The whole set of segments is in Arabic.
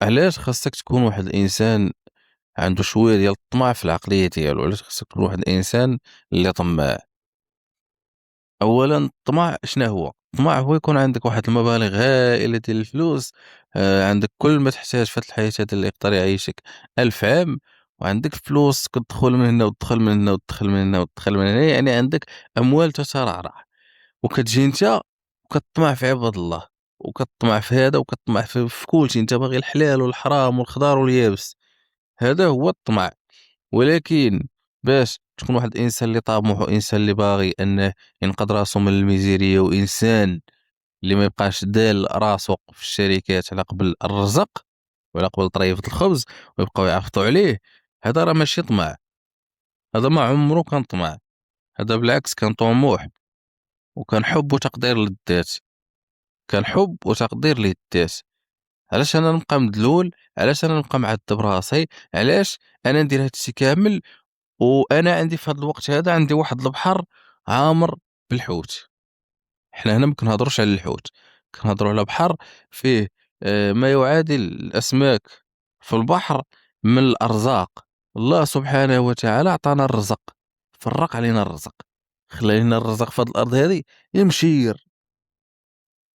علاش خاصك تكون واحد الانسان عنده شويه ديال الطمع في العقليه ديالو؟ علاش خاصك تكون واحد الانسان اللي طماع؟ اولا الطمع شنو هو؟ الطمع هو يكون عندك واحد المبالغ هائله ديال الفلوس، عندك كل ما تحتاج في هاد الحياه هذا اللي يقدر يعيشك 1000 عام، وعندك فلوس كتدخل من هنا وتدخل من هنا وتدخل من هنا وتدخل من هنا، يعني عندك اموال تترعرع، وكتجي انت وكتطمع في عباد الله، وكتطمع في هذا وكتطمع في كلشي، انت باغي الحلال والحرام والخضار واليابس. هذا هو الطمع. ولكن باش تكون واحد الانسان اللي طامح، وانسان اللي باغي انه ينقذ راسو من الميزيريا، وانسان اللي ما يبقاش دال راسو في الشركات على قبل الرزق وعلى قبل طريفة الخبز ويبقاو يعفطوا عليه، هذا راه ماشي طمع. هذا ما عمره كان طمع، هذا بالعكس كان طموح، وكان حب وتقدير للذات. كان حب وتقدير للذات. علاش انا نبقى مدلول؟ علاش انا نبقى معذب راسي؟ علاش انا ندير هاد الشيء كامل وانا عندي في هذا الوقت هذا عندي واحد البحر عامر بالحوت؟ حنا هنا ما كنهضروش على الحوت، كنهضروا على بحر فيه ما يعادل الاسماك في البحر من الارزاق. الله سبحانه وتعالى عطانا الرزق، فرق علينا الرزق، خلى لنا الرزق في هذه الارض هذه يمشير.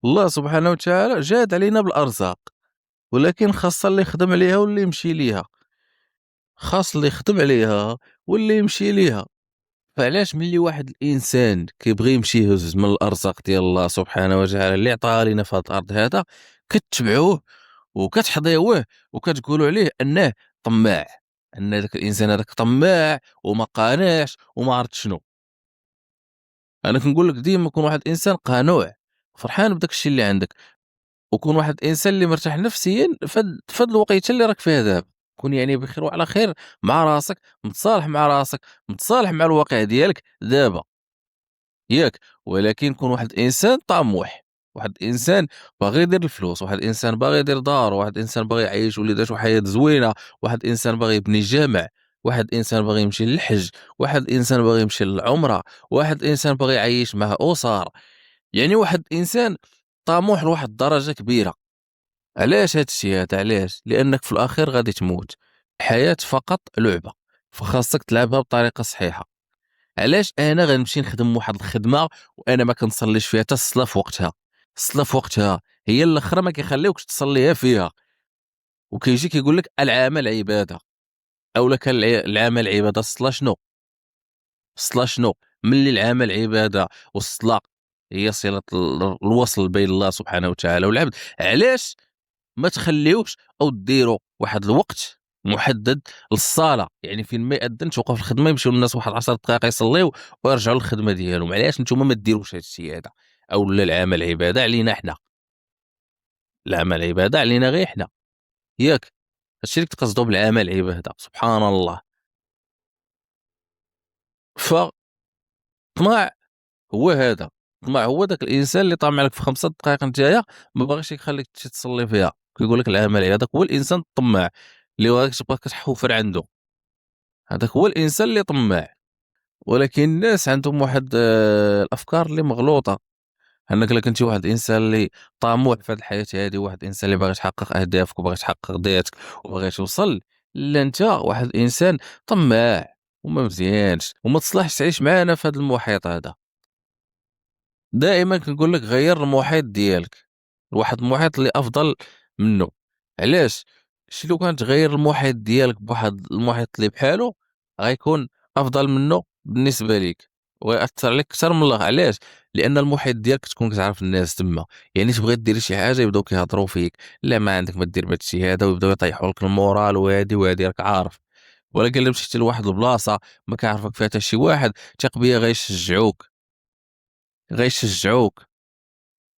الله سبحانه وتعالى جاد علينا بالارزاق، ولكن خاص اللي يخدم عليها واللي يمشي ليها. خاص اللي يخدم عليها واللي يمشي ليها. فعلاش ملي واحد الانسان كيبغي يمشي يهز من الارزاق ديال الله سبحانه وتعالى اللي عطاها لينا في هذه الارض هذا، كتبعوه وكتحضيوه وكتقولوا عليه انه طماع، ان ذاك الانسان هذاك طماع وما قانعش وما عرفت شنو. انا كنقول لك ديما كون واحد الانسان قانوع فرحان بداك الشيء اللي عندك، وكون واحد الانسان اللي مرتاح نفسيا فهاد الوقيته اللي راك فيها دابا. كون يعني بخير وعلى خير مع راسك، متصالح مع راسك، متصالح مع الواقع ديالك دابا، ياك. ولكن كون واحد الانسان طموح، واحد الانسان باغي يدير الفلوس، واحد الانسان باغي يدير دار، واحد الانسان باغي يعيش وليداته حياه زوينه، واحد الانسان باغي يبني جامع، واحد الانسان باغي يمشي للحج، واحد الانسان باغي يمشي للعمره، واحد الانسان باغي يعيش مع اسر، يعني واحد الانسان طموح لواحد الدرجه كبيره. علاش هاد الشيء هذا؟ علاش؟ لانك في الاخير غادي تموت. الحياه فقط لعبه، فخاصك تلعبها بطريقه صحيحه. علاش انا غنمشي نخدم واحد الخدمه وانا ما كنصليش فيها حتى الصلاه في وقتها؟ الصلاه في وقتها هي الاخرى ما كيخليوكش تصليها فيها، وكيجي كيقول لك العمل عباده. اولا كان العمل عباده، الصلاه شنو؟ الصلاه شنو؟ ملي العمل عباده والصلاه هي صله الوصل بين الله سبحانه وتعالى والعبد، علاش ما تخليوش او ديروا واحد الوقت محدد للصلاه؟ يعني فين ما يأذن توقف الخدمه يمشيو الناس واحد 10 دقائق يصليو ويرجعوا للخدمه ديالهم. علاش نتوما ما ديروش هذا الشيء هذا؟ او لا العمل عباده علينا حنا، العمل عباده علينا غير حنا، ياك. هادشي اللي كتقصدوا بالعمل عباده، سبحان الله. فطمع هو هذا. الطمع هو داك الانسان اللي طامع لك في 5 دقائق نتايا ما باغيش يخليك تمشي تصلي فيها، كيقول لك العمل هذاك هو الانسان الطماع اللي باغيك تبقى كتحوفر عنده. هذاك هو الانسان اللي طماع. ولكن الناس عندهم واحد الافكار اللي مغلوطه، انك الا كنتي واحد الانسان اللي طموح في هذه الحياه هذه، واحد الانسان اللي باغي تحقق اهدافك وباغي تحقق ذاتك وباغي توصل، لا انت واحد الانسان طماع وما مزيانش وما تصلحش تعيش معانا في هذا المحيط هذا. دائما كنقول لك غير المحيط ديالك لواحد المحيط اللي افضل منه. علاش؟ شي لو كان تغير المحيط ديالك بواحد المحيط اللي بحاله غيكون افضل منه بالنسبه ليك، ويأثر عليك اكثر من الله. علاش؟ لان المحيط ديالك تكون كتعرف الناس تما، يعني تبغي دير شي حاجه يبداو كيهضروا فيك، لا ما عندك ما دير بهذا الشيء هذا، ويبداو يطيحوا لك المورال وهادي وهادي راك عارف. ولكن الا مشيتي لواحد البلاصه ما كيعرفك فيها حتى شي واحد، ثق بيا غيشجعوك، غيشجعوك.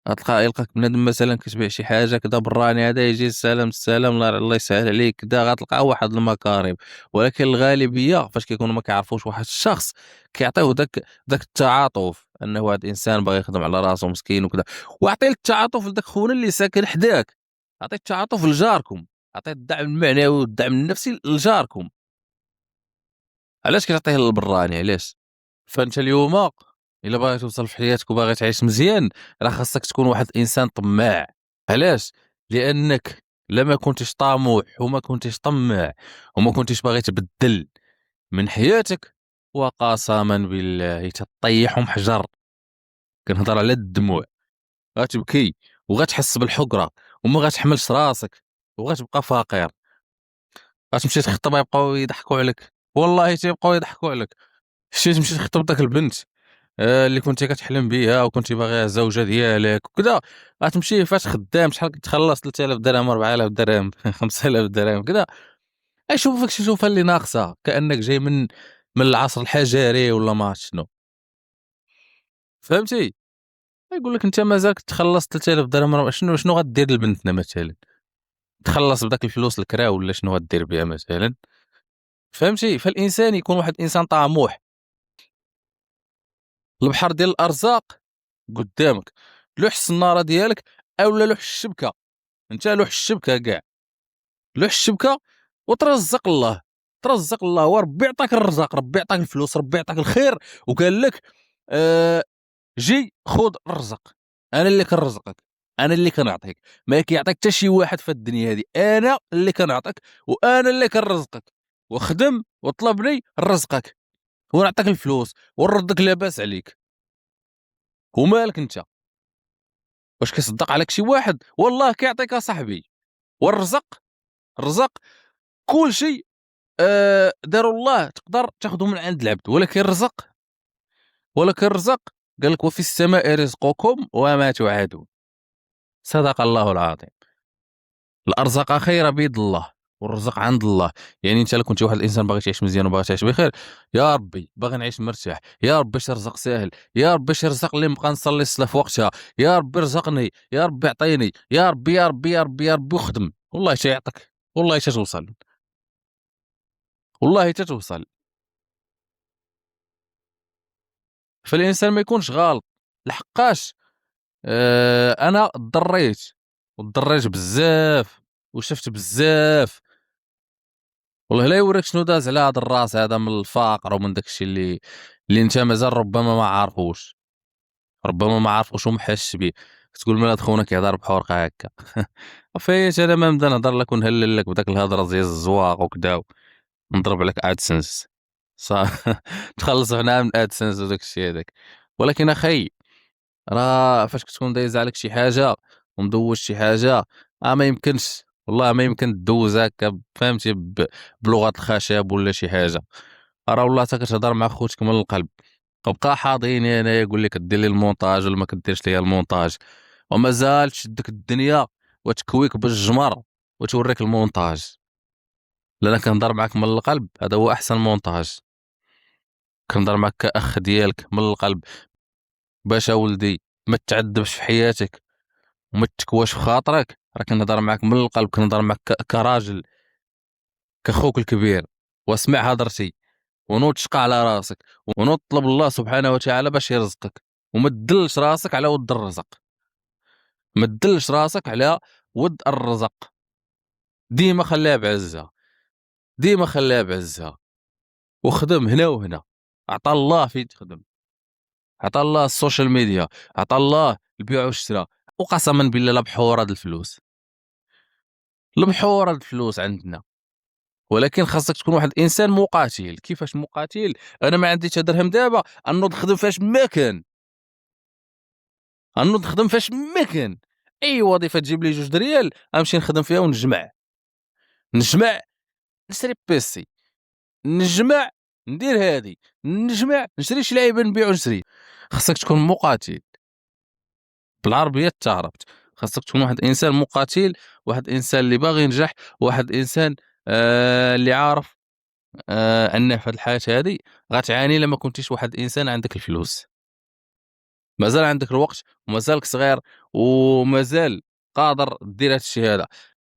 غتلقى يلقاك بنادم مثلا كتبيع شي حاجه كدا براني، هذا يجي السلام السلام الله يسهل عليك كدا، غتلقى واحد المكارم. ولكن الغالبيه فاش كيكونوا ما كيعرفوش واحد الشخص كيعطيوه داك التعاطف، انه واحد الانسان باغي يخدم على راسو مسكين وكذا. وعطي التعاطف لداك خونا اللي ساكن حداك، عطي التعاطف لجاركم، عطي الدعم المعنوي والدعم النفسي لجاركم. علاش كتعطيه للبراني؟ علاش؟ فانت اليوم الا باغي توصل في حياتك وباغي تعيش مزيان راه خاصك تكون واحد الانسان طماع. علاش؟ لانك لا ما كنتيش طموح وما كنتيش طماع وما كنتيش باغي تبدل من حياتك، وقسما بالله تطيحهم حجر. كنهضر على الدموع، غتبكي وغتحس بالحقره وما غتحملش راسك وغتبقى فقير. غتمشي تخطب يبقاو يضحكوا عليك، والله تيبقاو يضحكوا عليك. شتي تمشي تخطب داك البنت اللي كنتي كتحلم بها وكنتي باغيها زوجه ديالك وكذا، غتمشي فاش خدام شحال كتخلص 3000 درهم 4000 درهم 5000 درهم كذا، يشوفك شي شوفه اللي ناقصه كانك جاي من العصر الحجري ولا ما عرفت شنو. فهمتي؟ يقول لك انت مازالك تخلص 3000 درهم شنو غدير لبنتنا مثلا؟ تخلص بداك الفلوس الكرا ولا شنو غدير بها مثلا؟ فهمتي؟ فالانسان يكون واحد الانسان طموح. البحر ديال الارزاق قدامك، لوح السناره ديالك اولا لوح الشبكه، انت لوح الشبكه كاع، لوح الشبكه وترزق الله. ترزق الله وربي يعطاك الرزق، ربي يعطاك الفلوس، ربي يعطاك الخير، وقال لك آه جي خذ الرزق، انا اللي كنرزقك، انا اللي كنعطيك، ما كيعطيك حتى شي واحد في الدنيا هذه، انا اللي كنعطيك وانا اللي كنرزقك، وخدم وطلبني نرزقك ونعطيك الفلوس ونردك لاباس عليك. ومالك انت؟ واش كيصدق عليك شي واحد؟ والله كيعطيك اصاحبي. والرزق، الرزق كل شيء داروا الله تقدر تاخذه من عند العبد، ولكن الرزق، ولكن الرزق قال لك وفي السماء رزقكم وما توعدون. صدق الله العظيم. الارزاق خير بيد الله والرزق عند الله. يعني انت كنتي واحد الانسان باغي تعيش مزيان وباغي تعيش بخير، يا ربي باغي نعيش مرتاح، يا ربي باش رزق ساهل، يا ربي باش رزق لي نبقى نصلي الصلاه في وقتها، يا ربي رزقني، يا ربي اعطيني، يا ربي يا ربي يا ربي يا ربي، وخدم والله تيعطيك، والله تتوصل، والله تتوصل. فالانسان ما يكونش غلط. لحقاش انا ضريت وضريت بزاف وشفت بزاف، والله لا يوريك شنو داز على هذا الراس هذا من الفقر ومن داك الشيء اللي انت مازال ربما ما عارفوش، ربما ما عارفوش وما حاسش به. تقول مالاد خونا كيهضر بحورقه هكا فايت انا ما نبدا نهضر لك ونهلل لك بداك الهضره زي الزواق وكذا، نضرب لك ادسنس صح تخلص هنا من ادسنس وداك الشيء هذاك. ولكن اخي راه فاش كتكون دايز عليك شي حاجه ومدوز شي حاجه، ما يمكنش والله ما يمكن دوز هكا فهمتي بلغه الخشب ولا شي حاجه. راه والله حتى كتهضر مع خوتك من القلب، وبقى حاضيني انا يقول لك دير لي المونتاج ولا ما كديرش ليا المونتاج، ومازال تشدك الدنيا وتكويك بالجمر وتوريك المونتاج. لأنا كنهضر معاك من القلب، هذا هو احسن مونتاج. كنهضر معاك كاخ ديالك من القلب، باش ولدي ما تعذبش في حياتك وما تكواش في خاطرك. راه كنهضر معاك من القلب، كنهضر معاك كراجل، كخوك الكبير. واسمع هضرتي ونوض تشقى على راسك ونوض طلب الله سبحانه وتعالى باش يرزقك، وما تدلش راسك على ود الرزق، ما تدلش راسك على ود الرزق. ديما خليها بعزها، ديما خليها بعزها، وخدم هنا وهنا. عطا الله فين تخدم، عطا الله السوشيال ميديا، عطا الله البيع والشراء. وقسما بالله لا بحور هاد الفلوس، المحور هاد الفلوس عندنا. ولكن خاصك تكون واحد الانسان مقاتل. كيفاش مقاتل؟ انا ما عنديش درهم دابا، انوض نخدم فاش ما كان، انوض نخدم فاش ما كان. اي وظيفه تجيب لي 2 ريال غنمشي نخدم فيها ونجمع، نجمع نشري بيسي، نجمع ندير هادي، نجمع نشري شي لعيبه نبيع ونشري. خاصك تكون مقاتل بالعربيه تعرفت. خاصك تكون واحد الانسان مقاتل، واحد الانسان اللي باغي ينجح، واحد الانسان اللي عارف ان في هذه الحياه هذه غتعاني لما كنتيش واحد الانسان عندك الفلوس. مازال عندك الوقت ومازالك صغير ومازال قادر دير هذا الشيء هذا.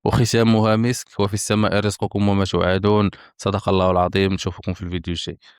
وختامها مسك وفي السماء رزقكم وما توعدون. صدق الله العظيم. نشوفكم في الفيديو الجاي.